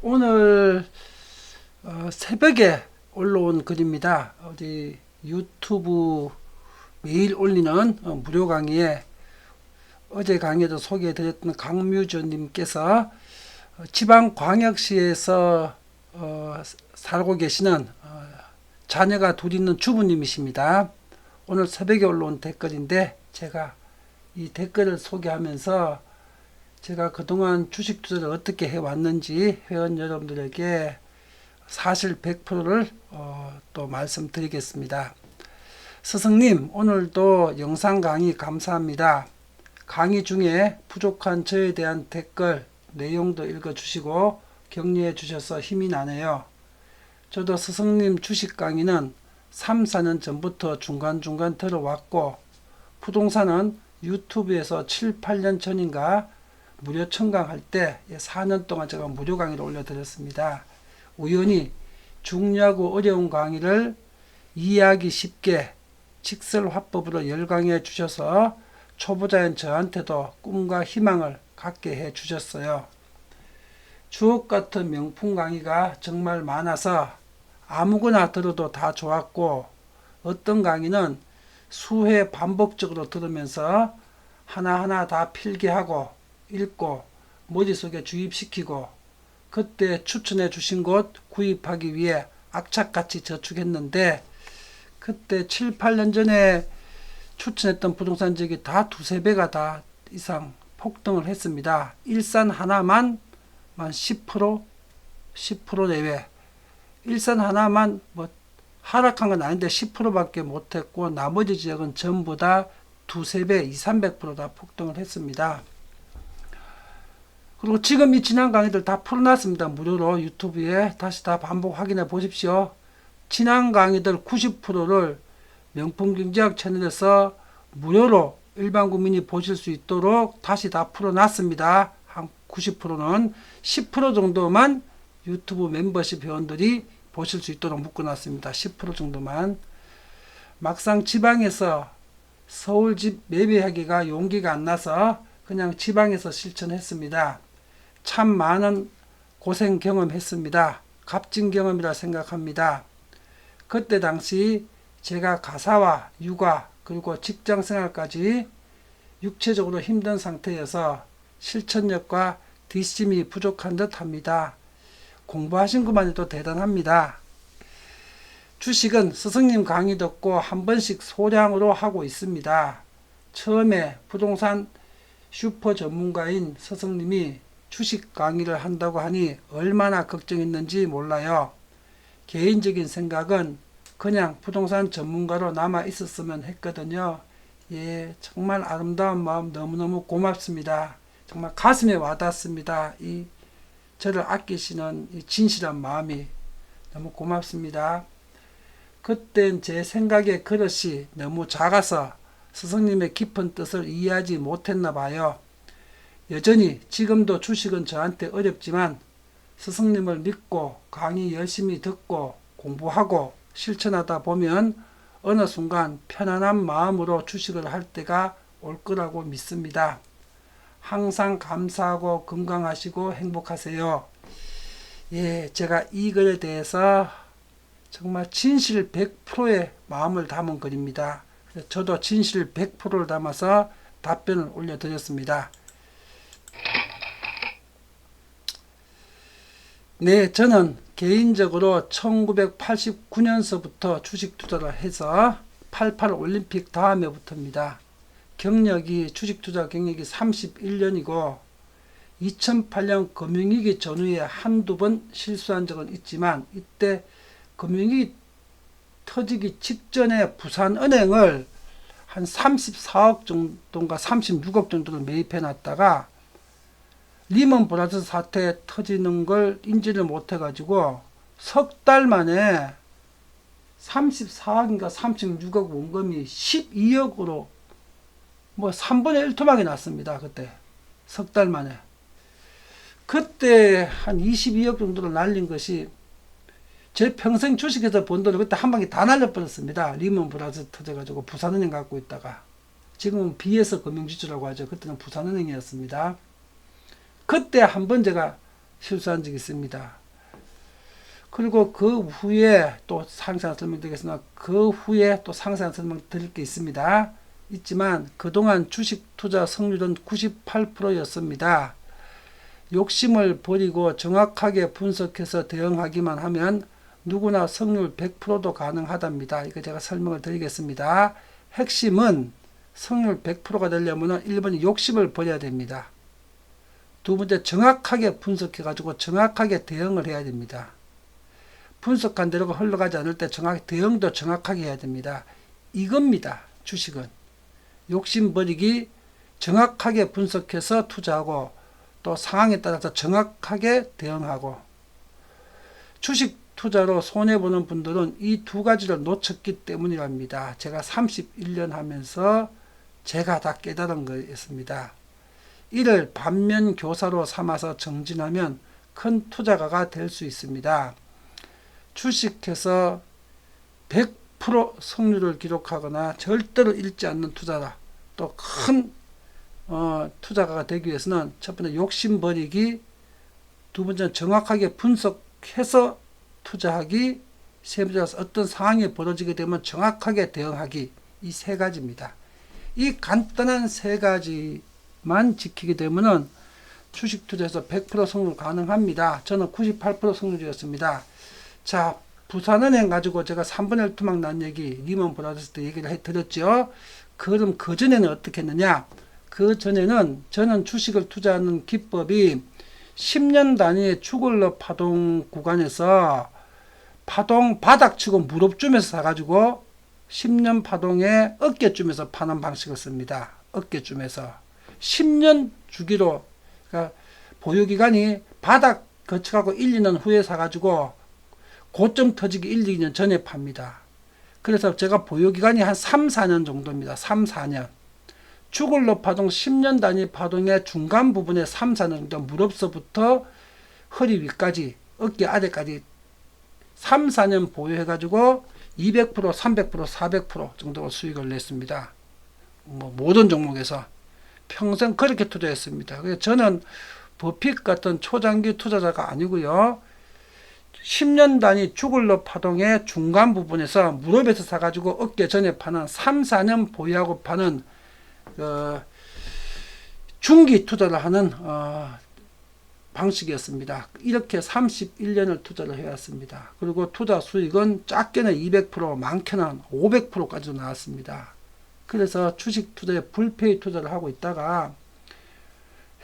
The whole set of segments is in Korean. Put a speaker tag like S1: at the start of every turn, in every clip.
S1: 오늘 새벽에 올라온 글입니다. 어디 유튜브 매일 올리는 무료 강의에 어제 강의에도 소개해드렸던 강뮤주님께서 지방광역시에서 살고 계시는 자녀가 둘 있는 주부님이십니다. 오늘 새벽에 올라온 댓글인데 제가 이 댓글을 소개하면서 제가 그동안 주식 투자를 어떻게 해왔는지 회원 여러분들에게 사실 100%를 또 말씀드리겠습니다. 스승님, 오늘도 영상 강의 감사합니다. 강의 중에 부족한 저에 대한 댓글 내용도 읽어주시고 격려해 주셔서 힘이 나네요. 저도 스승님 주식 강의는 3, 4년 전부터 중간중간 들어왔고 부동산은 유튜브에서 7, 8년 전인가 무료 청강할 때 4년 동안 제가 무료 강의를 올려드렸습니다. 우연히 중요하고 어려운 강의를 이해하기 쉽게 직설화법으로 열강해 주셔서 초보자인 저한테도 꿈과 희망을 갖게 해 주셨어요. 주옥같은 명품 강의가 정말 많아서 아무거나 들어도 다 좋았고 어떤 강의는 수회 반복적으로 들으면서 하나하나 다 필기하고 읽고 머릿속에 주입시키고 그때 추천해 주신 곳 구입하기 위해 악착같이 저축했는데 그때 7, 8년 전에 추천했던 부동산 지역이 다 두세 배가 다 이상 폭등을 했습니다. 일산 하나만 10% 내외. 일산 하나만 하락한 건 아닌데 10%밖에 못했고 나머지 지역은 전부 다 두세 배, 2, 300% 다 폭등을 했습니다. 그리고 지금 이 지난 강의들 다 풀어놨습니다. 무료로 유튜브에 다시 다 반복 확인해 보십시오. 지난 강의들 90%를 명품경제학 채널에서 무료로 일반 국민이 보실 수 있도록 다시 다 풀어놨습니다. 한 90%는 10% 정도만 유튜브 멤버십 회원들이 보실 수 있도록 묶어놨습니다. 10% 정도만. 막상 지방에서 서울집 매매하기가 용기가 안 나서 그냥 지방에서 실천했습니다. 참 많은 고생 경험했습니다. 값진 경험이라 생각합니다. 그때 당시 제가 가사와 육아 그리고 직장생활까지 육체적으로 힘든 상태여서 실천력과 뒷심이 부족한 듯 합니다. 공부하신 것만 해도 대단합니다. 주식은 스승님 강의 듣고 한 번씩 소량으로 하고 있습니다. 처음에 부동산 슈퍼 전문가인 스승님이 주식 강의를 한다고 하니 얼마나 걱정했는지 몰라요. 개인적인 생각은 그냥 부동산 전문가로 남아 있었으면 했거든요. 예, 정말 아름다운 마음 너무너무 고맙습니다. 정말 가슴에 와닿습니다. 이 저를 아끼시는 이 진실한 마음이 너무 고맙습니다. 그땐 제 생각의 그릇이 너무 작아서 스승님의 깊은 뜻을 이해하지 못했나 봐요. 여전히 지금도 주식은 저한테 어렵지만 스승님을 믿고 강의 열심히 듣고 공부하고 실천하다 보면 어느 순간 편안한 마음으로 주식을 할 때가 올 거라고 믿습니다. 항상 감사하고 건강하시고 행복하세요. 예, 제가 이 글에 대해서 정말 진실 100%의 마음을 담은 글입니다. 저도 진실 100%를 담아서 답변을 올려드렸습니다. 네, 저는 개인적으로 1989년서부터 주식 투자를 해서 88 올림픽 다음 해부터입니다. 주식 투자 경력이 31년이고 2008년 금융위기 전후에 한두 번 실수한 적은 있지만 이때 금융위기 터지기 직전에 부산은행을 한 34억 정도인가 36억 정도를 매입해 놨다가 리먼 브라더스 사태 터지는 걸 인지를 못 해가지고 석 달 만에 34억인가 36억 원금이 12억으로 3분의 1토막이 났습니다. 그때 석 달 만에. 그때 한 22억 정도로 날린 것이 제 평생 주식에서 번 돈을 그때 한 방에 다 날려버렸습니다. 리먼 브라더스 터져가지고 부산은행 갖고 있다가 지금은 BS 금융지주라고 하죠. 그때는 부산은행이었습니다. 그때 한번 제가 실수한 적이 있습니다. 그리고 그 후에 또 상세한 설명드리겠습니다. 그 후에 또 상세한 설명드릴 게 있습니다. 있지만 그동안 주식 투자 성률은 98%였습니다. 욕심을 버리고 정확하게 분석해서 대응하기만 하면 누구나 성률 100%도 가능하답니다. 이거 제가 설명을 드리겠습니다. 핵심은 성률 100%가 되려면 1번이 욕심을 버려야 됩니다. 두 번째, 정확하게 분석해 가지고 정확하게 대응을 해야 됩니다. 분석한 대로가 흘러가지 않을 때 대응도 정확하게 해야 됩니다. 이겁니다. 주식은 욕심 버리기, 정확하게 분석해서 투자하고 또 상황에 따라서 정확하게 대응하고. 주식 투자로 손해보는 분들은 이 두 가지를 놓쳤기 때문이랍니다. 제가 31년 하면서 제가 다 깨달은 거였습니다. 이를 반면교사로 삼아서 정진하면 큰 투자가가 될 수 있습니다. 주식해서 100% 성률을 기록하거나 절대로 잃지 않는 투자다. 또 큰 투자가가 되기 위해서는 첫 번째 욕심 버리기, 두 번째는 정확하게 분석해서 투자하기, 세 번째는 어떤 상황이 벌어지게 되면 정확하게 대응하기. 이 세 가지입니다. 이 간단한 세 가지만 지키게 되면은 주식 투자에서 100% 성률 가능합니다. 저는 98% 성률이었습니다. 자, 부산은행 가지고 제가 3분의 1 투막 난 얘기, 리먼 브라더스 때 얘기를 해드렸죠. 그럼 그 전에는 어떻게 했느냐? 그 전에는 저는 주식을 투자하는 기법이 10년 단위의 주글러 파동 구간에서 파동 바닥치고 무릎쯤에서 사가지고 10년 파동에 어깨쯤에서 파는 방식을 씁니다. 어깨쯤에서 10년 주기로, 그러니까 보유기간이 바닥 거쳐가고 1, 2년 후에 사가지고 고점 터지기 1, 2년 전에 팝니다. 그래서 제가 보유기간이 한 3, 4년 정도입니다. 3, 4년. 주글러 파동 10년 단위 파동의 중간 부분에 3, 4년 정도 무릎서부터 허리 위까지, 어깨 아래까지 3, 4년 보유해가지고 200%, 300%, 400% 정도 수익을 냈습니다. 모든 종목에서. 평생 그렇게 투자했습니다. 그래서 저는 버핏 같은 초장기 투자자가 아니고요. 10년 단위 주글러 파동의 중간 부분에서 무릎에서 사가지고 어깨 전에 파는 3, 4년 보유하고 파는 중기 투자를 하는 방식이었습니다. 이렇게 31년을 투자를 해왔습니다. 그리고 투자 수익은 작게는 200%, 많게는 500%까지도 나왔습니다. 그래서 주식 투자에 불페이 투자를 하고 있다가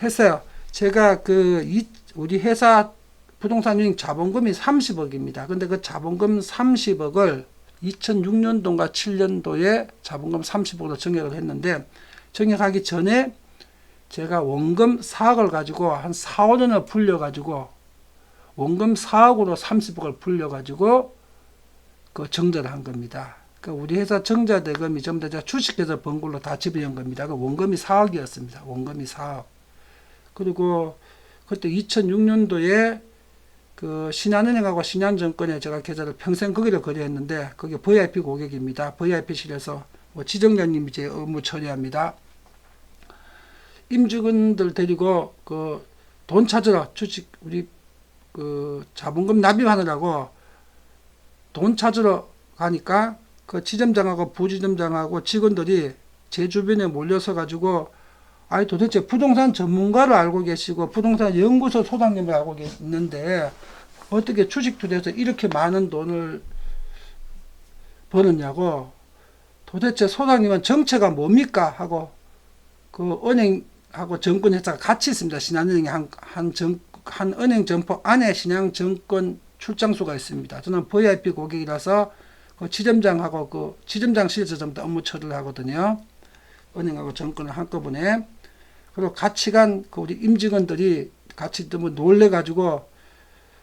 S1: 했어요. 제가 우리 회사 부동산 유익 자본금이 30억입니다. 근데 그 자본금 30억을 2006년도인가 7년도에 자본금 30억으로 정액을 했는데, 정액하기 전에 제가 원금 4억을 가지고 한 4, 5년을 불려가지고 원금 4억으로 30억을 불려가지고 그 정자를 한 겁니다. 그 우리 회사 정자 대금이 전부 다 제가 주식해서 번 걸로 다 집어연 겁니다. 그 원금이 4억이었습니다. 원금이 4억. 그리고 그때 2006년도에 그 신한은행하고 신한증권에 제가 계좌를 평생 거기를 거래했는데, 그게 VIP 고객입니다. VIP실에서 지정자님이 제 업무 처리합니다. 임직원들 데리고 돈 찾으러 주식 우리 자본금 납입하느라고 돈 찾으러 가니까 그 지점장하고 부지점장하고 직원들이 제 주변에 몰려서 가지고, 아니 도대체 부동산 전문가를 알고 계시고 부동산 연구소 소장님을 알고 계시는데 어떻게 주식 투자에서 이렇게 많은 돈을 버느냐고, 도대체 소장님은 정체가 뭡니까 하고, 그 은행하고 증권회사가 같이 있습니다. 신한은행이 한 은행 점포 안에 신한증권 출장소가 있습니다. 저는 VIP 고객이라서 그 지점장하고 그 지점장실에서 전부 다 업무 처리를 하거든요. 은행하고 증권을 한꺼번에. 그리고 같이 간 그 우리 임직원들이 같이 너무 놀래가지고,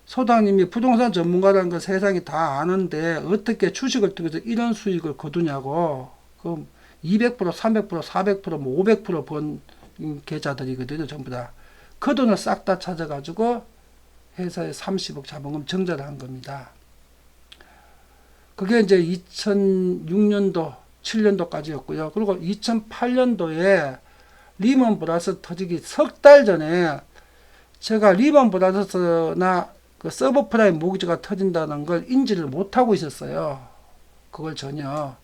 S1: 소장님이 부동산 전문가라는 걸 세상이 다 아는데 어떻게 주식을 통해서 이런 수익을 거두냐고. 그 200%, 300%, 400%, 500%번 계좌들이거든요. 전부 다. 그 돈을 싹 다 찾아가지고 회사에 30억 자본금 정자를 한 겁니다. 그게 이제 2006년도, 7년도까지였고요. 그리고 2008년도에 리먼 브라더스 터지기 석 달 전에 제가 리먼 브라더스나 그 서브프라임 모기지가 터진다는 걸 인지를 못하고 있었어요. 그걸 전혀.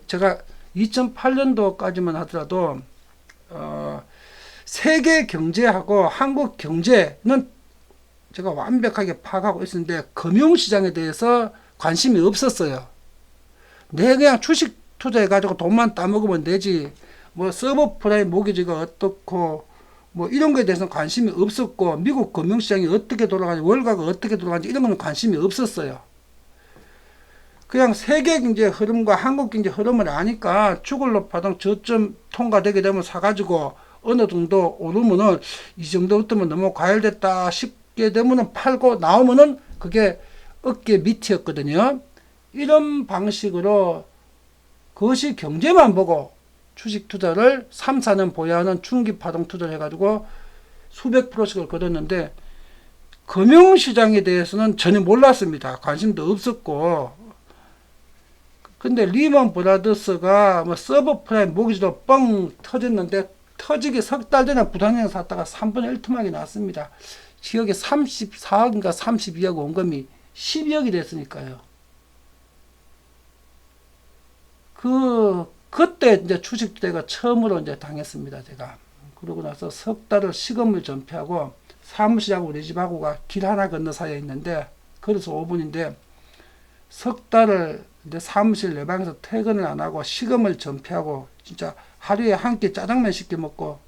S1: 제가 2008년도까지만 하더라도 세계 경제하고 한국 경제는 제가 완벽하게 파악하고 있었는데 금융시장에 대해서 관심이 없었어요. 내 그냥 주식 투자해가지고 돈만 따먹으면 되지. 뭐 서브프라임 모기지가 어떻고 뭐 이런 거에 대해서는 관심이 없었고 미국 금융시장이 어떻게 돌아가는지 월가가 어떻게 돌아가는지 이런 거는 관심이 없었어요. 그냥 세계 경제 흐름과 한국 경제 흐름을 아니까 죽을 높아도 저점 통과되게 되면 사가지고 어느 정도 오르면은 이 정도 뜨면 너무 과열됐다 싶게 되면은 팔고 나오면은 그게 어깨 밑이었거든요. 이런 방식으로 그것이 경제만 보고 주식 투자를 3, 4년 보유하는 중기 파동 투자를 해가지고 수백 프로씩을 거뒀는데 금융시장에 대해서는 전혀 몰랐습니다. 관심도 없었고. 근데 리먼 브라더스가 뭐 서브프라임 모기지도 뻥 터졌는데 터지기 석 달 전에 부산은행 샀다가 3분의 1 토막이 났습니다. 지역에 34억인가 32억 원금이 12억이 됐으니까요. 그때 이제 주식 투자가 처음으로 이제 당했습니다, 제가. 그러고 나서 석 달을 시금을 전폐하고 사무실하고 우리 집하고가 길 하나 건너 사이에 있는데, 그래서 5분인데, 석 달을 이제 사무실 내 방에서 퇴근을 안 하고 시금을 전폐하고 진짜 하루에 한 끼 짜장면 시켜 먹고,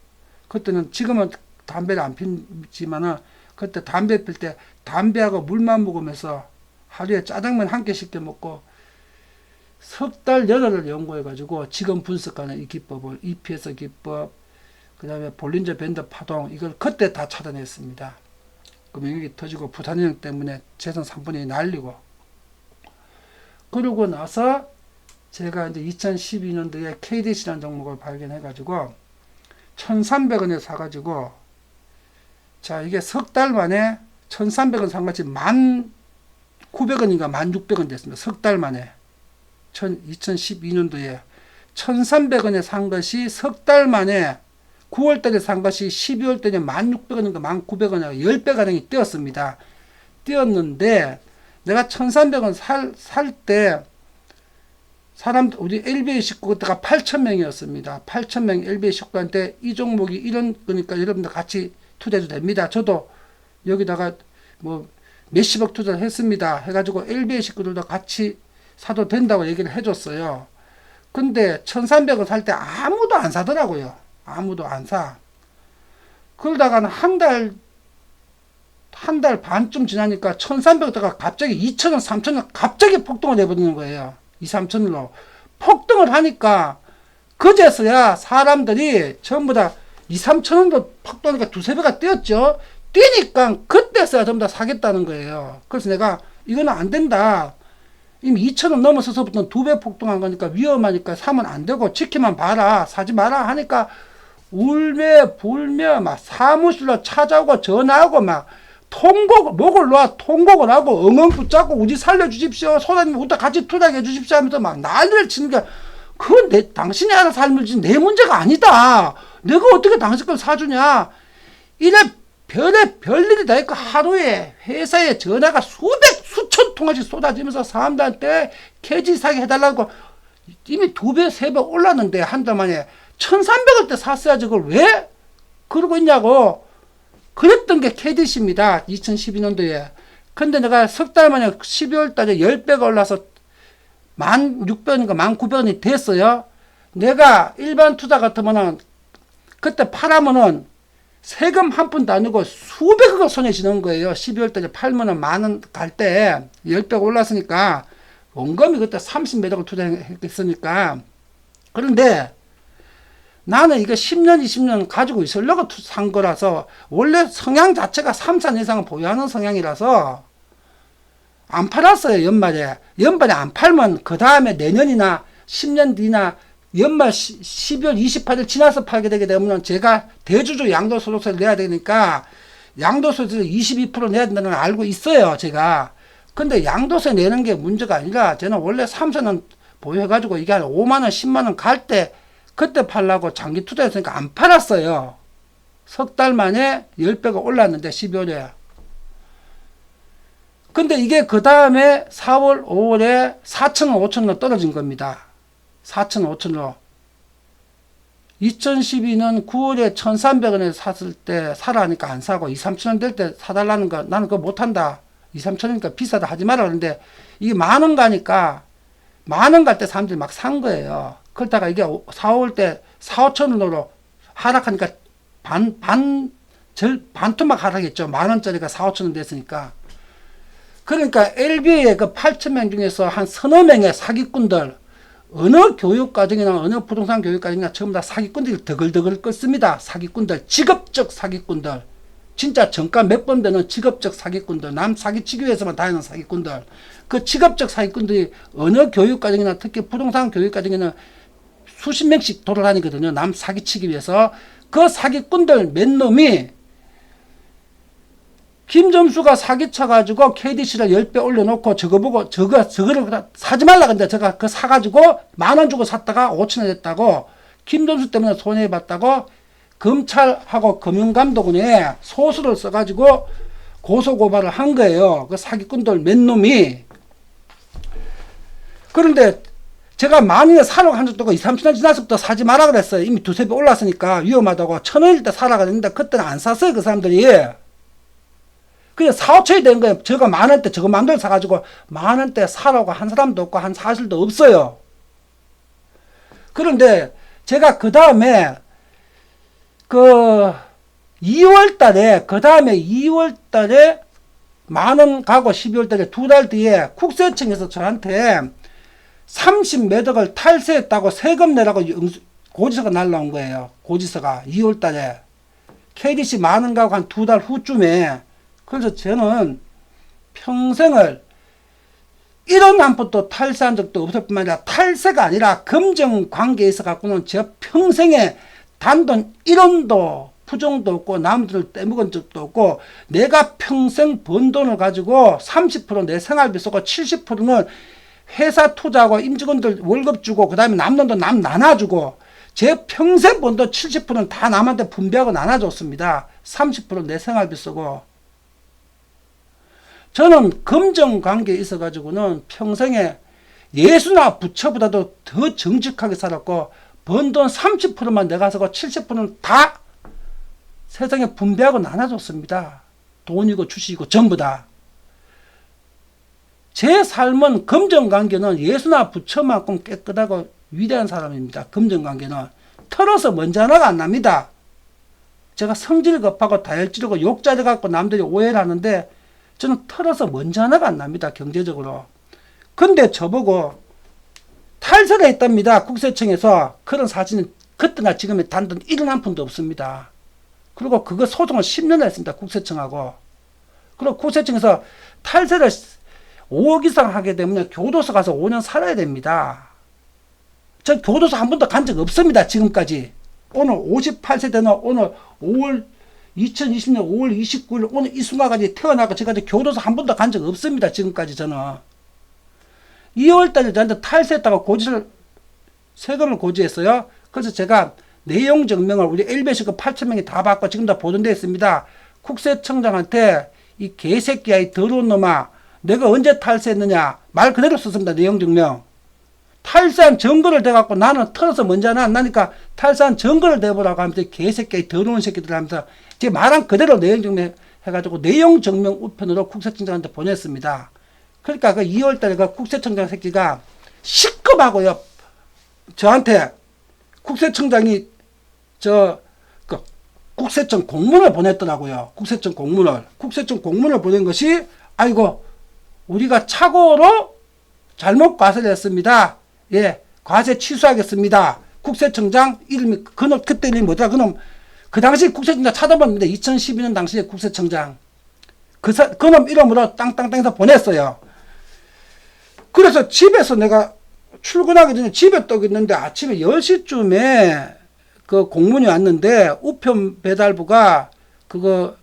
S1: 그때는 지금은 담배를 안 피지만은 그때 담배 필 때 담배하고 물만 먹으면서 하루에 짜장면 한 끼 시켜 먹고 석 달 연어를 연구해가지고 지금 분석하는 이 기법을 EPS 기법, 그 다음에 볼린저 밴드 파동 이걸 그때 다 찾아냈습니다. 금융위기 터지고 부산은행 때문에 재산 3분의 2 날리고 그러고 나서 제가 이제 2012년도에 KDC라는 종목을 발견해가지고 1,300원에 사가지고 자 이게 석 달 만에 1,300원 산 것이 1,900원인가 1,600원 됐습니다. 석 달 만에 2012년도에 1,300원에 산 것이 석 달 만에 9월달에 산 것이 12월달에 1,600원인가 1,900원인가 10배 가량이 뛰었습니다. 뛰었는데 내가 1,300원 살 때 우리 LBA 식구 그때가 8,000명이었습니다. 8,000명 LBA 식구한테 이 종목이 이런 거니까 여러분들 같이 투자해도 됩니다. 저도 여기다가 뭐 몇십억 투자를 했습니다. 해가지고 LBA 식구들도 같이 사도 된다고 얘기를 해줬어요. 근데 1,300원 살 때 아무도 안 사더라고요. 아무도 안 사. 그러다가는 한 달 반쯤 지나니까 1,300원대가 갑자기 2,000원, 3,000원 갑자기 폭등을 해버리는 거예요. 2, 3,000원으로. 폭등을 하니까 그제서야 사람들이 전부 다 2, 3,000원도 폭등하니까 두세 배가 뛰었죠. 뛰니까 그때서야 전부 다 사겠다는 거예요. 그래서 내가 이거는 안 된다. 이미 2,000원 넘어서서부터는 2배 폭등한 거니까 위험하니까 사면 안 되고 지키만 봐라. 사지 마라 하니까 울며 불며 막 사무실로 찾아오고 전화하고 막 목을 놔 통곡을 하고 엉엉 붙잡고 우리 살려주십시오. 소장님 우리 같이 투자해 주십시오 하면서 막 난리를 치는 게 그건 당신이 알아서 살면지 내 문제가 아니다. 내가 어떻게 당신 걸 사주냐. 이래 별일이 다 있고 하루에 회사에 전화가 수천 통화씩 쏟아지면서 사람들한테 캐지 사기 해달라고 이미 2배, 3배 올랐는데 한 달 만에 1,300원대 샀어야지 그걸 왜 그러고 있냐고. 그랬던 게 KDC입니다. 2012년도에. 근데 내가 석 달 만에 12월 달에 10배가 올라서 1,600원인가 1,900원이 됐어요. 내가 일반 투자 같으면은 그때 팔아면은 세금 한 푼도 안 내고 수백억을 손에 쥐는 거예요. 12월 달에 팔면은 만원 갈 때 10배가 올랐으니까 원금이 그때 30몇 억을 투자했으니까. 그런데 나는 이거 10년, 20년 가지고 있으려고 산 거라서 원래 성향 자체가 3, 4년 이상을 보유하는 성향이라서 안 팔았어요. 연말에 안 팔면 그 다음에 내년이나 10년 뒤나 연말 12월 28일 지나서 팔게 되게 되면 제가 대주주 양도소득세를 내야 되니까 양도소득세 22% 내야 된다는 걸 알고 있어요. 제가. 근데 양도세 내는 게 문제가 아니라 저는 원래 3, 4년 보유해가지고 이게 한 5만원, 10만원 갈 때 그때 팔라고 장기 투자했으니까 안 팔았어요. 석 달 만에 10배가 올랐는데 12월에. 근데 이게 그 다음에 4월, 5월에 4,000원, 5,000원 떨어진 겁니다. 4,000원, 5,000원으로. 2012년 9월에 1,300원에 샀을 때 사라 하니까 안 사고 2, 3,000원 될 때 사달라는 거 나는 그거 못한다. 2, 3,000원이니까 비싸다 하지 마라 그러는데 이게 만원 가니까 만원 갈 때 사람들이 막 산 거예요. 그러다가 이게 4월 때 4, 5,000원으로 하락하니까 반토막 하락했죠. 만원짜리가 4, 5,000원 됐으니까. 그러니까 LB의 그 8,000명 중에서 한 서너 명의 사기꾼들, 어느 교육과정이나 어느 부동산 교육과정이나 전부 다 사기꾼들이 더글더글 껐습니다. 사기꾼들, 직업적 사기꾼들. 진짜 정가 몇 번 되는 직업적 사기꾼들, 남 사기치기 위해서만 다니는 사기꾼들. 그 직업적 사기꾼들이 어느 교육과정이나 특히 부동산 교육과정에는 수십 명씩 돌아다니거든요. 남 사기치기 위해서. 그 사기꾼들 몇 놈이 김점수가 사기쳐가지고 KDC를 10배 올려놓고 저거 보고 저거를 사지 말라 근데 제가 그거 사가지고 만원 주고 샀다가 5,000원 됐다고 김점수 때문에 손해봤다고 검찰하고 금융감독원에 소수를 써가지고 고소고발을 한 거예요. 그 사기꾼들 몇 놈이. 그런데 제가 만원에 사라고 한 적도 없고 2, 3,000원 지나서부터 사지 마라 그랬어요. 이미 두세 배 올랐으니까 위험하다고 1,000원일 때 사라 그랬는데 그때는 안 샀어요. 그 사람들이. 그냥 4, 5천이 된 거예요. 제가 만원대 저거 만들어 사가지고 만원대 사라고 한 사람도 없고 한 사실도 없어요. 그런데 제가 그 다음에 그 2월 달에 그 다음에 2월 달에 만원 가고 12월 달에 두 달 뒤에 국세청에서 저한테 30몇 억을 탈세했다고 세금 내라고 고지서가 날라온 거예요. 고지서가 2월 달에 KDC 만원 가고 한 두 달 후쯤에. 그래서 저는 평생을 1원 한 푼도 탈세한 적도 없을 뿐만 아니라 탈세가 아니라 금전 관계에 있어 갖고는 제 평생에 단돈 1원도 부정도 없고 남들을 떼먹은 적도 없고 내가 평생 번 돈을 가지고 30% 내 생활비 쓰고 70%는 회사 투자하고 임직원들 월급 주고 그 다음에 남는 돈 남 나눠주고 제 평생 번 돈 70%는 다 남한테 분배하고 나눠줬습니다. 30% 내 생활비 쓰고. 저는 금전관계에 있어가지고는 평생에 예수나 부처보다도 더 정직하게 살았고 번 돈 30%만 내가 쓰고 70%는 다 세상에 분배하고 나눠줬습니다. 돈이고 주식이고 전부 다. 제 삶은 금전관계는 예수나 부처만큼 깨끗하고 위대한 사람입니다. 금전관계는 털어서 먼저 하나가 안 납니다. 제가 성질 급하고 다혈질이고 욕자리 갖고 남들이 오해를 하는데 저는 털어서 먼저 하나가 안 납니다. 경제적으로. 근데 저보고 탈세를 했답니다. 국세청에서. 그런 사진은 그때나 지금에 단돈 1원 한 푼도 없습니다. 그리고 그거 소송을 10년을 했습니다. 국세청하고. 그리고 국세청에서 탈세를 5억 이상 하게 되면 교도소 가서 5년 살아야 됩니다. 전 교도소 한 번도 간 적 없습니다. 지금까지. 오늘 58세 되는 오늘 2020년 5월 29일 오늘 이 순간까지 태어나고 지금까지 교도소 한 번도 간 적 없습니다. 지금까지 저는. 2월달에 저한테 탈세했다고 세금을 고지했어요. 그래서 제가 내용 증명을 우리 LBC 그 8,000명이 다 받고 지금 다 보존되어 있습니다. 국세청장한테 이 개새끼야 이 더러운 놈아 내가 언제 탈세했느냐 말 그대로 썼습니다. 내용 증명. 탈세한 증거를 대갖고 나는 털어서 먼저 하나 안 나니까 탈세한 증거를 대보라고 하면서 개새끼야 이 더러운 새끼들 하면서 제 말한 그대로 내용 증명 해가지고 내용 증명 우편으로 국세청장한테 보냈습니다. 그러니까 그 2월달에 그 국세청장 새끼가 시급하고요. 저한테 국세청장이 국세청 공문을 보냈더라고요. 국세청 공문을 보낸 것이 아이고 우리가 착오로 잘못 과세를 했습니다. 예, 과세 취소하겠습니다. 국세청장 이름이 그때 이름이 뭐더라? 그놈 그 당시 국세청장 찾아봤는데 2012년 당시에 국세청장 그놈 이름으로 땅땅땅해서 보냈어요. 그래서 집에서 내가 출근하기 전에 집에 떡 있는데 아침에 10시쯤에 그 공문이 왔는데 우편 배달부가 그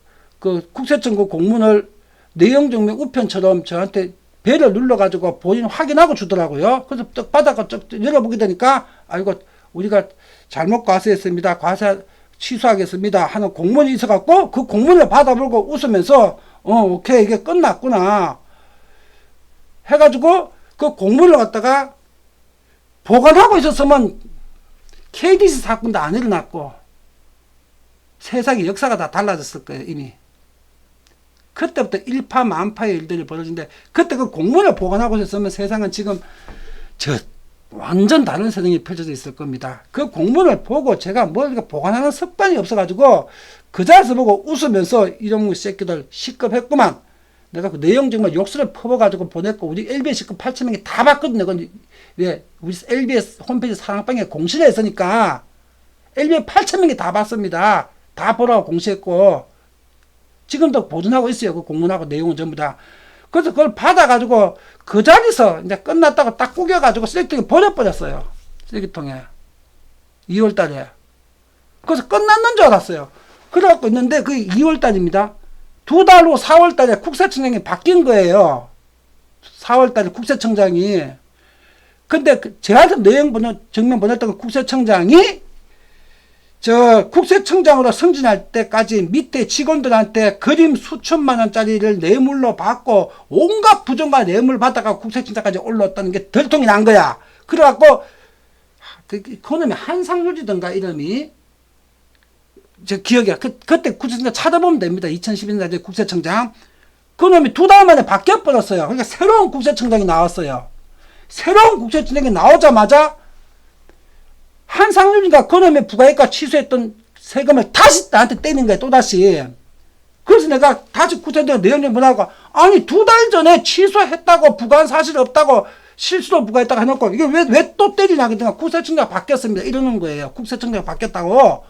S1: 국세청 그 공문을 내용 증명 우편처럼 저한테 배를 눌러가지고 본인 확인하고 주더라고요. 그래서 떡 받아가 쭉 열어보게 되니까 아이고 우리가 잘못 과세했습니다. 과세 취소하겠습니다 하는 공문이 있어갖고 그 공문을 받아보고 웃으면서 오케이 이게 끝났구나 해가지고 그 공문을 갖다가 보관하고 있었으면 KDC 사건도 안 일어났고 세상의 역사가 다 달라졌을 거예요. 이미 그때부터 일파만파의 일들이 벌어진데 그때 그 공문을 보관하고 있었으면 세상은 지금 완전 다른 세상이 펼쳐져 있을 겁니다. 그 공문을 보고 제가 뭘 보관하는 습관이 없어가지고 그 자리에서 보고 웃으면서 이런 새끼들 시급했구만. 내가 그 내용 정말 욕설을 퍼버가지고 보냈고 우리 LBS 식급 8,000명이 다 봤거든요. 왜 우리 LBS 홈페이지 사랑방에 공시를 했으니까 LBS 8,000명이 다 봤습니다. 다 보라고 공시했고 지금도 보존하고 있어요. 그 공문하고 내용은 전부 다. 그래서 그걸 받아가지고 그 자리에서 이제 끝났다고 딱 구겨가지고 쓰레기통에 버려버렸어요. 쓰레기통에. 2월달에. 그래서 끝났는 줄 알았어요. 그래갖고 있는데 그게 2월달입니다. 2달 후 4월달에 국세청장이 바뀐 거예요. 4월달에 국세청장이. 근데 저한테 내용 정면 보냈던 그 국세청장이 국세청장으로 승진할 때까지 밑에 직원들한테 그림 수천만 원짜리를 뇌물로 받고 온갖 부정과 뇌물 받다가 국세청장까지 올라왔다는 게 들통이 난 거야. 그래갖고 그놈이 한상률이던가 이름이 기억이야. 그때 국세청장 찾아보면 됩니다. 2012년에 국세청장. 그놈이 2달 만에 바뀌어버렸어요. 그러니까 새로운 국세청장이 나왔어요. 새로운 국세청장이 나오자마자 한상률이가 그놈의 부가액과 취소했던 세금을 다시 나한테 떼는 거야, 또다시. 그래서 내가 다시 국세청장 내용 좀 보라고, 아니, 2달 전에 취소했다고, 부과한 사실 없다고, 실수로 부과했다고 해놓고, 이게 왜 또 때리냐, 그러니까 국세청장 바뀌었습니다. 이러는 거예요. 국세청장 바뀌었다고.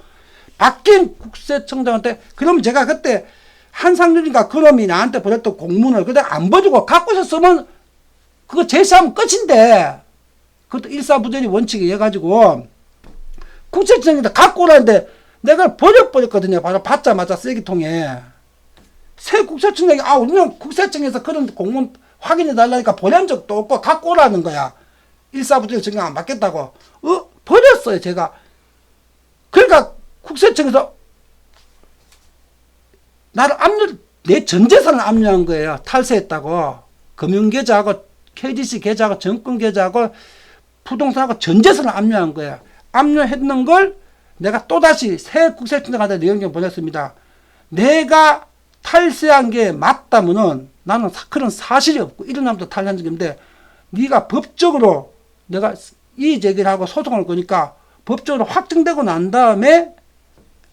S1: 바뀐 국세청장한테, 그러면 제가 그때 한상률이가 그놈이 나한테 보냈던 공문을 그때 안 버리고 갖고 있었으면, 그거 제시하면 끝인데, 그것도 일사부전이 원칙이 해가지고, 국세청장에다 갖고 오라는데 내가 버려버렸거든요. 바로 받자마자 쓰레기통에. 새 국세청장이 우리는 국세청에서 그런 공문 확인해 달라니까 보낸 적도 없고 갖고 오라는 거야. 일사부전이 정강 안 받겠다고. 버렸어요 제가. 그러니까 국세청에서 나를 내 전재산을 압류한 거예요. 탈세했다고. 금융계좌하고 KDC 계좌하고 정권계좌하고 부동산하고 전재산을 압류한 거야. 압류했는 걸 내가 또다시 새 국세청장한테 내용 좀 보냈습니다. 내가 탈세한 게 맞다면은 나는 그런 사실이 없고 일어나면서 탈세한 적이 없는데 네가 법적으로 내가 이의 제기를 하고 소송을 거니까 법적으로 확정되고 난 다음에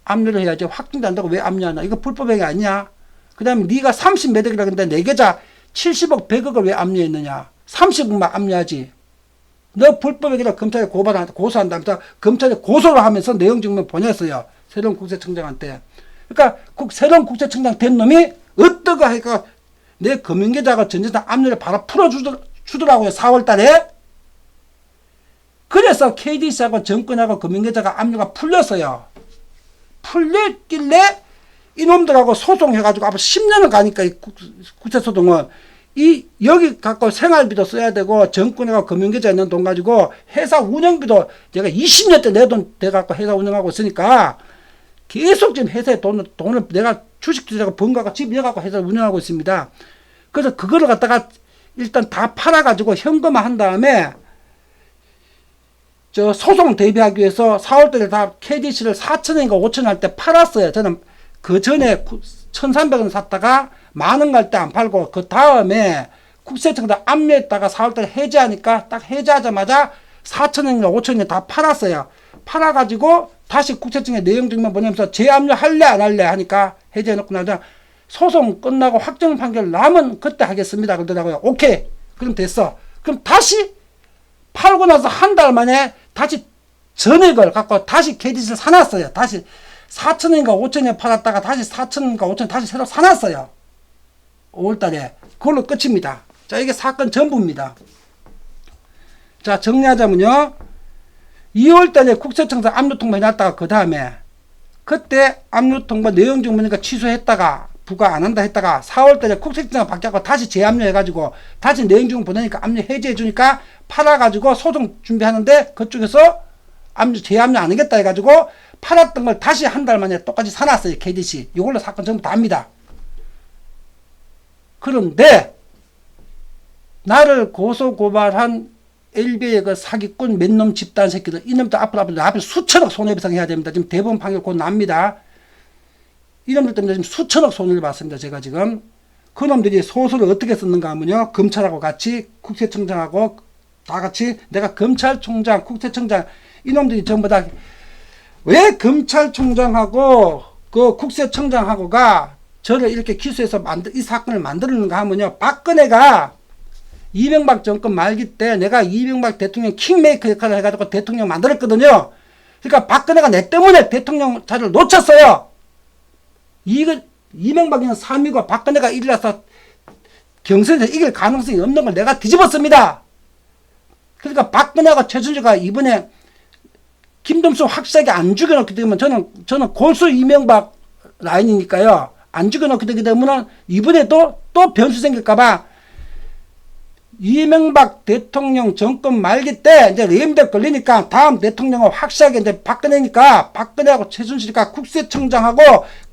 S1: 압류를 해야지. 확정된다고 왜 압류하나? 이거 불법행위 아니냐? 그 다음에 네가 30몇 억이라 그랬는데 내 계좌 70억 100억을 왜 압류했느냐? 30억만 압류하지. 너 불법행위라 검찰에 고소한다면서 검찰에 고소를 하면서 내용 증명 보냈어요. 새로운 국세청장한테. 그러니까 새로운 국세청장 된 놈이 어떠가 하니까 내 금융계좌가 전재산 압류를 바로 풀어주더라고요. 4월달에. 그래서 KDC하고 정권하고 금융계좌가 압류가 풀렸어요. 풀렸길래 이놈들하고 소송해가지고 앞으로 10년을 가니까 이 국세소송은 여기 갖고 생활비도 써야 되고 정권하고 금융계좌에 있는 돈 가지고 회사 운영비도 제가 20년째 내 돈 내갖고 회사 운영하고 있으니까 계속 지금 회사에 돈을 내가 주식 투자하고 번 거가 집 내갖고 회사 운영하고 있습니다. 그래서 그거를 갖다가 일단 다 팔아가지고 현금화 한 다음에 소송 대비하기 위해서 4월달에 다 KDC를 4,000원인가 5,000원 할 때 팔았어요. 저는 그 전에 1,300원 샀다가 만원 갈 때 안 팔고 그 다음에 국세청장 압류했다가 4월달에 해지하니까 딱 해지하자마자 4,000원인가 5,000원이 다 팔았어요. 팔아가지고 다시 국세청에 내용 증명 보내면서 재압류 할래 안 할래 하니까 해지해놓고 나서 소송 끝나고 확정 판결 나면 그때 하겠습니다 그러더라고요. 오케이 그럼 됐어. 그럼 다시 팔고 나서 한 달 만에 다시 전액을 갖고 다시 KDC를 사놨어요. 다시 4,000원인가 5,000원에 팔았다가 다시 4,000원인가 5,000원 다시 새로 사놨어요. 5월달에. 그걸로 끝입니다. 자, 이게 사건 전부입니다. 자, 정리하자면요. 2월달에 국세청장 압류통보 해놨다가 그 다음에 그때 압류통보 내용 증명이니까 취소했다가 부과 안 한다 했다가 4월달에 국세청장 바뀌었고 다시 재압류해가지고 다시 내용 증명 보내니까 압류 해제해주니까 팔아가지고 소송 준비하는데 그쪽에서 재압류 안 하겠다 해가지고 팔았던 걸 다시 한 달 만에 똑같이 사놨어요. KDC. 이걸로 사건 전부 다 합니다. 그런데 나를 고소고발한 LB의 그 사기꾼 몇 놈 집단 새끼들, 이놈들 앞으로 나 앞에 수천억 손해배상 해야 됩니다. 지금 대법원 판결 곧 납니다. 이놈들 때문에 지금 수천억 손해를 봤습니다. 제가 지금. 그놈들이 소설을 어떻게 썼는가 하면요. 검찰하고 같이 국세청장하고 다 같이 내가 검찰총장, 국세청장, 이놈들이 전부 다 왜 검찰총장하고 그 국세청장하고가 저를 이렇게 기소해서 이 사건을 만들었는가 하면요. 박근혜가 이명박 정권 말기 때 내가 이명박 대통령 킹메이커 역할을 해가지고 대통령 만들었거든요. 그러니까 박근혜가 내 때문에 대통령 자리를 놓쳤어요. 이명박이는 3위고 박근혜가 1위라서 경선에서 이길 가능성이 없는 걸 내가 뒤집었습니다. 그러니까 박근혜하고 최순실가 이번에 김dom수 확실하게 안 죽여놓게 되면 저는 골수 이명박 라인이니까요. 안 죽여놓게 되게 되면 이번에도 또 변수 생길까봐 이명박 대통령 정권 말기 때 이제 레임덕 걸리니까 다음 대통령은 확실하게 이제 박근혜니까 박근혜하고 최순실이가 국세청장하고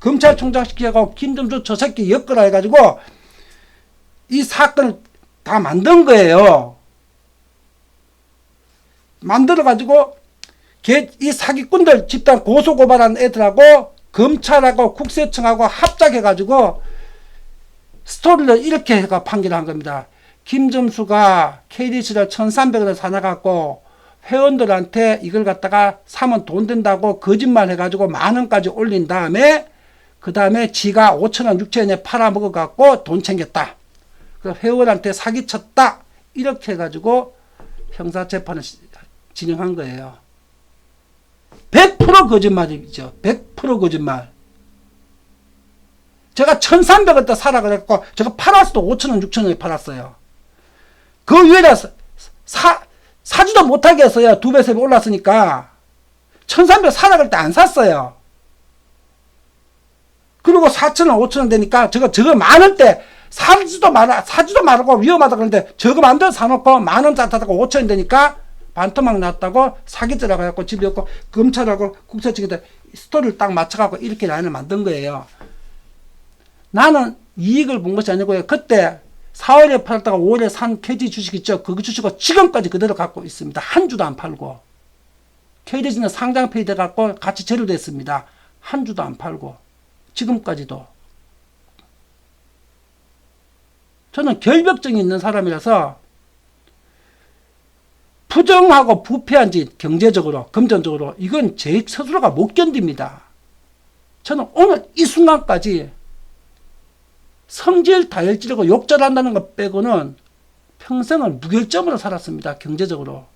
S1: 검찰총장 시키고 김dom수 저 새끼 엮으라 해가지고 이 사건을 다 만든 거예요. 만들어가지고 이 사기꾼들 집단 고소고발한 애들하고 검찰하고 국세청하고 합작해가지고 스토리를 이렇게 해가 판결을 한 겁니다. 김점수가 KDC를 1,300원에 사놔갖고 회원들한테 이걸 갖다가 사면 돈 된다고 거짓말 해가지고 만원까지 올린 다음에 그 다음에 지가 5,000원, 6,000원에 팔아먹어갖고 돈 챙겼다. 그래서 회원한테 사기쳤다. 이렇게 해가지고 형사재판을 진행한 거예요. 100% 거짓말이죠. 100% 거짓말. 제가 1,300원대 사라 그랬고 제가 팔았어도 5,000원, 6,000원에 팔았어요. 그 위에다 사지도 못하게 했어요. 2배, 3배 올랐으니까. 1,300원 사라 그럴 때 안 샀어요. 그리고 4,000원, 5,000원 되니까 저거 만원대 사지도 말고 위험하다 그러는데 저거 만들어 사놓고 만원짜리 타다가 5,000원 되니까 반토막 났다고 사기죄라고 해갖고 집에 없고 검찰하고 국세청에다 스토리를 딱 맞춰갖고 이렇게 라인을 만든 거예요. 나는 이익을 본 것이 아니고요. 그때 4월에 팔았다가 5월에 산 KD 주식 있죠. 그 주식을 지금까지 그대로 갖고 있습니다. 한 주도 안 팔고. KD는 상장폐이 돼갖고 같이 제로됐습니다. 한 주도 안 팔고. 지금까지도. 저는 결벽증이 있는 사람이라서 부정하고 부패한 짓 경제적으로 금전적으로 이건 제 스스로가 못 견딥니다. 저는 오늘 이 순간까지 성질 다혈질이고 욕설한다는 것 빼고는 평생을 무결점으로 살았습니다. 경제적으로.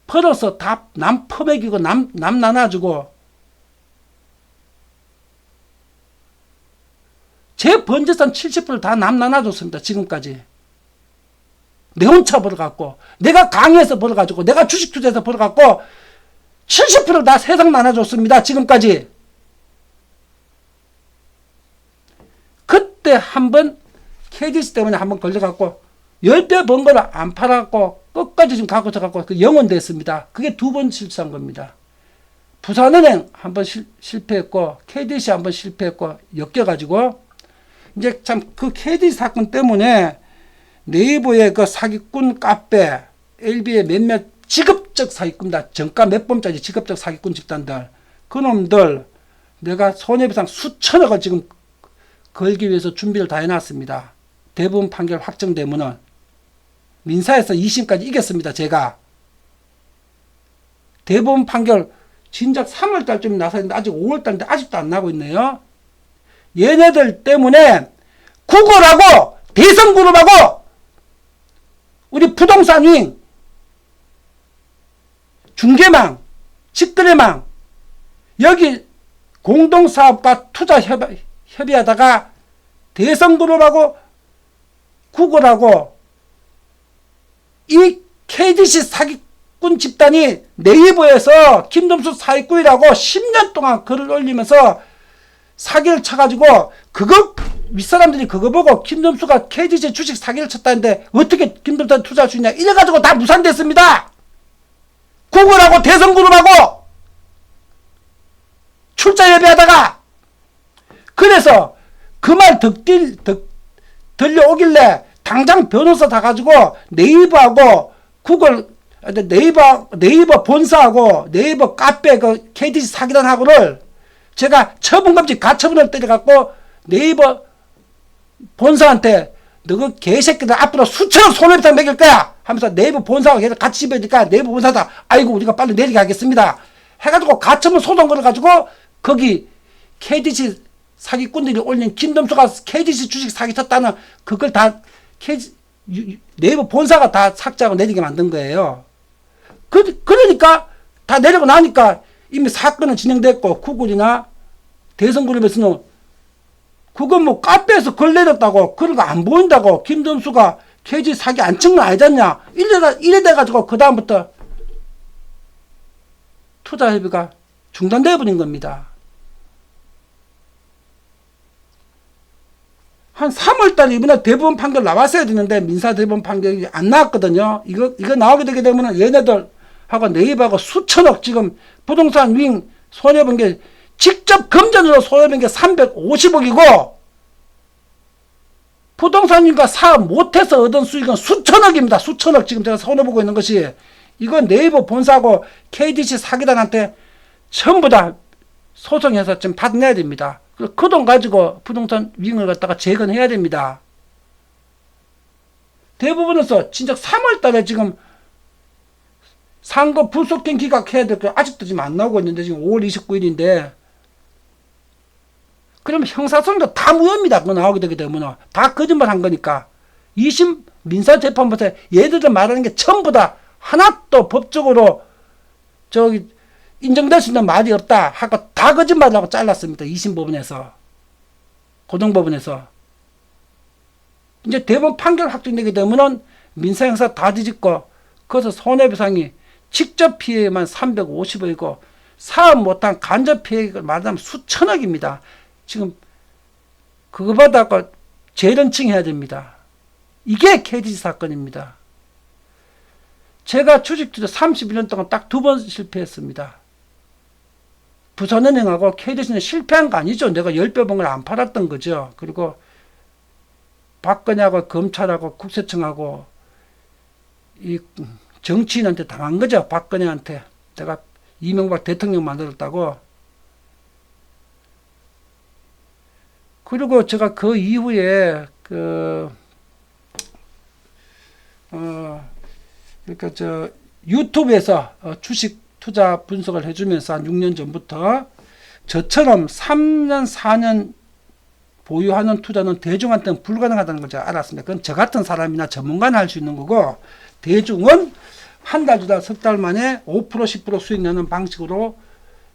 S1: 벌어서 다 남 퍼먹이고 남 나눠주고 제 번재산 70% 다 남 나눠줬습니다. 지금까지. 내 혼자 벌어갖고 내가 강의해서 벌어가지고 내가 주식 투자해서 벌어갖고 70% 다 세상 나눠줬습니다. 지금까지. 그때 한번 KDC 때문에 한번 걸려갖고 10배 번 거를 안 팔아갖고 끝까지 지금 갖고 있어갖고 그 영원됐습니다. 그게 2번 실수한 겁니다. 부산은행 한번 실패했고 KDC 한번 실패했고 엮여가지고 이제 참 그 KDC 사건 때문에 네이버의 그 사기꾼 카페, LB의 몇몇 직업적 사기꾼다. 정가 몇 범짜리 직업적 사기꾼 집단들. 그놈들 내가 손해배상 수천억을 지금 걸기 위해서 준비를 다 해놨습니다. 대법원 판결 확정되면은 민사에서 2심까지 이겼습니다. 제가. 대법원 판결 진작 3월달쯤 나서는데 아직 5월달인데 아직도 안 나고 있네요. 얘네들 때문에 구글하고 대성그룹하고 우리 부동산 윙, 중개망, 직거래망 여기 공동사업과 투자 협의하다가 대성그룹하고 구글하고 이 KDC 사기꾼 집단이 네이버에서 김dom수 사기꾼이라고 10년 동안 글을 올리면서 사기를 쳐가지고 그거 윗사람들이 그거 보고 김dom수가 KDC 주식 사기를 쳤다는데 어떻게 김dom수한테 투자할 수 있냐 이래가지고 다 무산됐습니다. 구글하고 대성그룹하고 출자 예배하다가 그래서 그 말 들려오길래 당장 변호사 다 가지고 네이버하고 구글 네이버 본사하고 네이버 카페 그 KTC 사기단하고를 제가 처분금지 가처분을 때려갖고 네이버 본사한테 너 그 개새끼들 앞으로 수천억 손해배상 매길 거야 하면서 네이버 본사하고 계속 같이 집어니까 네이버 본사다 아이고 우리가 빨리 내리게 하겠습니다 해가지고 가처분 소송 걸어가지고 거기 KTC 사기꾼들이 올린 김dom수가 KTC 주식 사기쳤다는 그걸 다 네이버 본사가 다 삭제하고 내리게 만든 거예요. 그러니까 다 내리고 나니까 이미 사건은 진행됐고 구글이나 대성그룹에서는 그건 뭐 카페에서 글 내렸다고 그런 거 안 보인다고 김dom수가 KTC 사기 안 친 건 아니잖냐 이래 돼가지고 그 다음부터 투자 협의가 중단되어 버린 겁니다. 한 3월달에 이번에 대법원 판결 나왔어야 되는데 민사 대법원 판결이 안 나왔거든요. 이거 나오게 되게 되면 얘네들하고 네이버하고 수천억 지금 부동산 윙 손해본 게 직접 금전으로 손해본 게 350억이고 부동산 윙과 사업 못해서 얻은 수익은 수천억입니다. 수천억 지금 제가 손해보고 있는 것이 이건 네이버 본사하고 KTC 사기단한테 전부 다 소송해서 좀 받아내야 됩니다. 그 돈 가지고 부동산 윙을 갖다가 재건해야 됩니다. 대부분에서 진짜 3월 달에 지금 상거 불속행 기각해야 될 거 아직도 지금 안 나오고 있는데 지금 5월 29일인데 그러면 형사소송도 다 무효입니다. 그거 나오게 되게 되면 다 거짓말 한 거니까 2심 민사재판부터 얘들이 말하는 게 전부 다 하나도 법적으로 저기 인정될 수 있는 말이 없다 하고 다 거짓말하고 잘랐습니다. 2심 법원에서 고등법원에서 이제 대법원 판결 확정되게 되면은 민사형사 다 뒤집고 거기서 손해배상이 직접 피해만 350억이고 사업 못한 간접 피해를 말하자면 수천억입니다. 지금 그거 받아서 재런칭해야 됩니다. 이게 KTC 사건입니다. 제가 주식투자 31년 동안 딱 2번 실패했습니다. 부산은행하고 KTC는 실패한 거 아니죠. 내가 10배 번 걸 안 팔았던 거죠. 그리고 박근혜하고 검찰하고 국세청하고 이 정치인한테 당한 거죠. 박근혜한테. 내가 이명박 대통령 만들었다고. 그리고 제가 그 이후에 그러니까 유튜브에서 주식 투자 분석을 해주면서 한 6년 전부터 저처럼 3년, 4년 보유하는 투자는 대중한테는 불가능하다는 걸 제가 알았습니다. 그건 저 같은 사람이나 전문가는 할 수 있는 거고 대중은 한 달, 두 달, 석 달 만에 5%, 10% 수익 내는 방식으로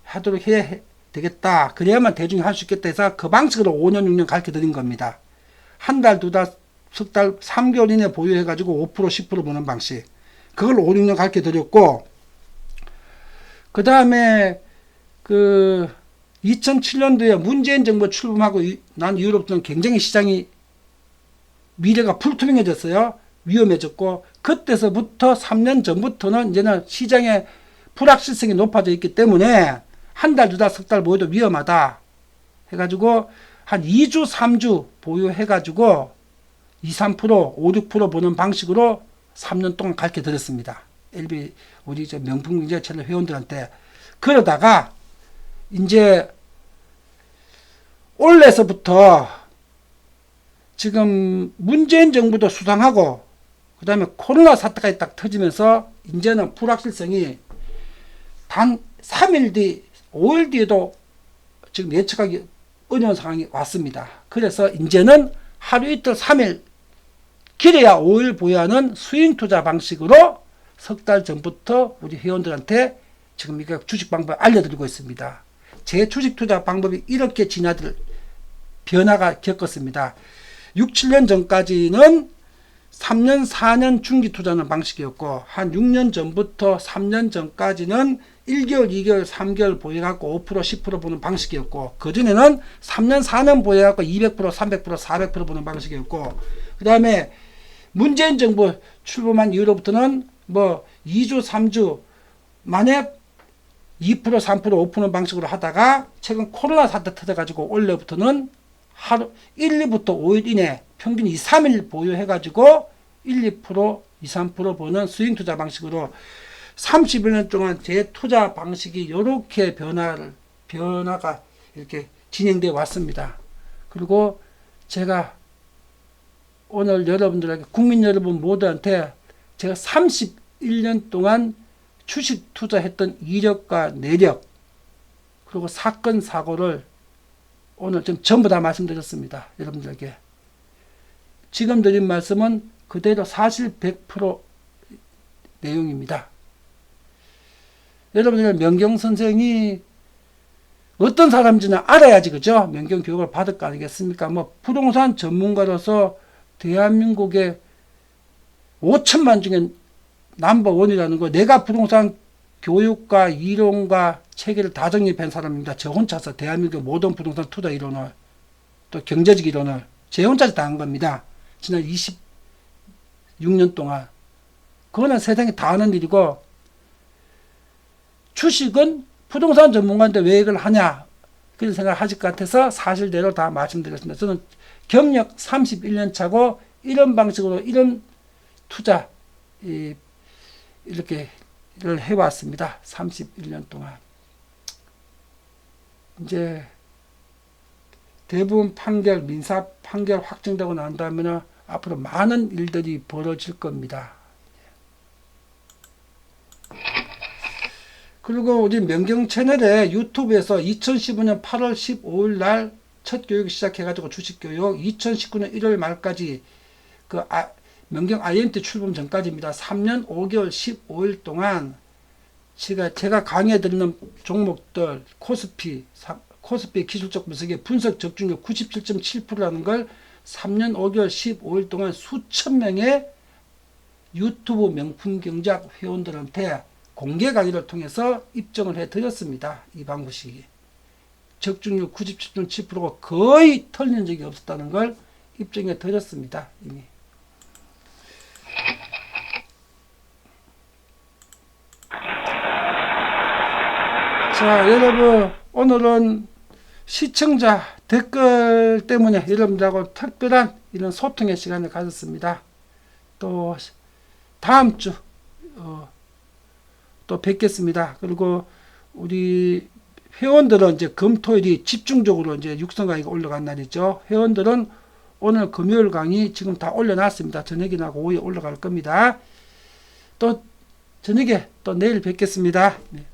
S1: 하도록 해야 되겠다. 그래야만 대중이 할 수 있겠다 해서 그 방식으로 5년, 6년 가르쳐 드린 겁니다. 한 달, 두 달, 석 달, 3개월 이내 보유해가지고 5%, 10% 버는 방식. 그걸 5, 6년 가르쳐 드렸고 그 다음에 2007년도에 문재인 정부 출범하고 난 이후로부터는 굉장히 시장이 미래가 불투명해졌어요. 위험해졌고 그때서부터 3년 전부터는 이제는 시장의 불확실성이 높아져 있기 때문에 한 달, 두 달, 석 달 보유도 위험하다 해가지고 한 2주, 3주 보유해가지고 2, 3%, 5, 6% 보는 방식으로 3년 동안 가르쳐 드렸습니다. LB 우리 명품경제 채널 회원들한테. 그러다가 이제 올해서부터 지금 문재인 정부도 수상하고 그 다음에 코로나 사태까지 딱 터지면서 이제는 불확실성이 단 3일 뒤, 5일 뒤에도 지금 예측하기 어려운 상황이 왔습니다. 그래서 이제는 하루 이틀 3일 길어야 5일 보유하는 스윙 투자 방식으로 석 달 전부터 우리 회원들한테 지금 이거 주식 방법을 알려드리고 있습니다. 제 주식 투자 방법이 이렇게 진화될 변화가 겪었습니다. 6, 7년 전까지는 3년, 4년 중기 투자하는 방식이었고 한 6년 전부터 3년 전까지는 1개월, 2개월, 3개월 보유해갖고 5%, 10% 보는 방식이었고 그전에는 3년, 4년 보유해갖고 200%, 300%, 400% 보는 방식이었고 그 다음에 문재인 정부 출범한 이후로부터는 뭐 2주, 3주 만약 2%, 3%, 5% 방식으로 하다가 최근 코로나 사태 터져가지고 원래부터는 하루 1, 2부터 5일 이내 평균 2, 3일 보유해가지고 1, 2%, 2, 3% 버는 스윙 투자 방식으로 31년 동안 제 투자 방식이 이렇게 변화가 이렇게 진행되어 왔습니다. 그리고 제가 오늘 여러분들에게, 국민 여러분 모두한테 제가 31년 동안 주식 투자했던 이력과 내력, 그리고 사건, 사고를 오늘 좀 전부 다 말씀드렸습니다. 여러분들에게. 지금 드린 말씀은 그대로 사실 100% 내용입니다. 여러분들 명경 선생이 어떤 사람인지는 알아야지, 그죠? 명경 교육을 받을 거 아니겠습니까? 뭐 부동산 전문가로서 대한민국의 5천만 중에 넘버원이라는 거, 내가 부동산 교육과 이론과 체계를 다 정립한 사람입니다. 저 혼자서 대한민국 모든 부동산 투자 이론을, 또 경제적 이론을 제 혼자서 다 한 겁니다. 지난 26년 동안. 그거는 세상에 다 하는 일이고, 주식은 부동산 전문가인데 왜 이걸 하냐, 그런 생각을 하실 것 같아서 사실대로 다 말씀드렸습니다. 저는 경력 31년 차고 이런 방식으로 이런 투자 이렇게 해왔습니다. 31년 동안. 이제 대부분 판결, 민사 판결 확정되고 난 다음에는 앞으로 많은 일들이 벌어질 겁니다. 그리고 우리 명경 채널에 유튜브에서 2015년 8월 15일 날 첫 교육 시작해가지고 주식 교육, 2019년 1월 말까지 명경 IMT 출범 전까지입니다. 3년 5개월 15일 동안 제가 강의해 드리는 종목들, 코스피 기술적 분석의 분석 적중률 97.7%라는 걸 3년 5개월 15일 동안 수천 명의 유튜브 명품 경제학 회원들한테 공개 강의를 통해서 입증을 해 드렸습니다. 이 방법이 적중률 97.7%가 거의 틀린 적이 없었다는 걸 입증해 드렸습니다. 이미. 자, 여러분, 오늘은 시청자 댓글 때문에 여러분들하고 특별한 이런 소통의 시간을 가졌습니다. 또 다음 주 또 뵙겠습니다. 그리고 우리 회원들은 이제 금토일이 집중적으로 이제 육성 강의가 올라간 날이죠. 회원들은 오늘 금요일 강의 지금 다 올려놨습니다. 저녁이나 오후에 올라갈 겁니다. 또 저녁에 또 내일 뵙겠습니다. 네.